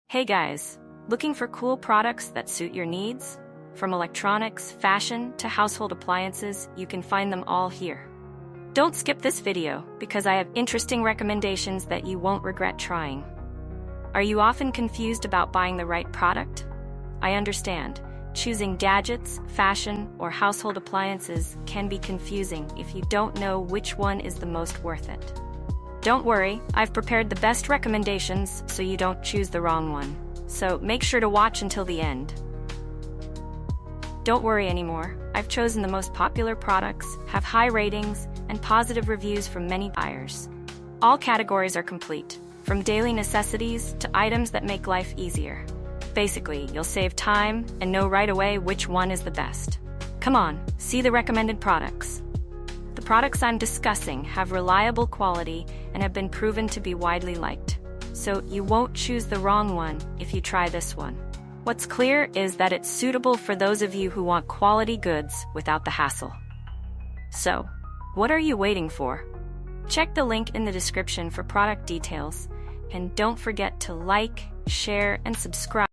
Hey guys, looking for cool products that suit your needs? From electronics, fashion, to household appliances, you can find them all here. Don't skip this video, because I have interesting recommendations that you won't regret trying. Are you often confused about buying the right product? I understand. Choosing gadgets, fashion, or household appliances can be confusing if you don't know which one is the most worth it. Don't worry, I've prepared the best recommendations so you don't choose the wrong one. So make sure to watch until the end. Don't worry anymore. I've chosen the most popular products, have high ratings, and positive reviews from many buyers. All categories are complete, from daily necessities to items that make life easier. Basically, you'll save time and know right away which one is the best. Come on, see the recommended products. The products I'm discussing have reliable quality and have been proven to be widely liked. So you won't choose the wrong one if you try this one. What's clear is that it's suitable for those of you who want quality goods without the hassle. So, what are you waiting for? Check the link in the description for product details, and don't forget to like, share, and subscribe.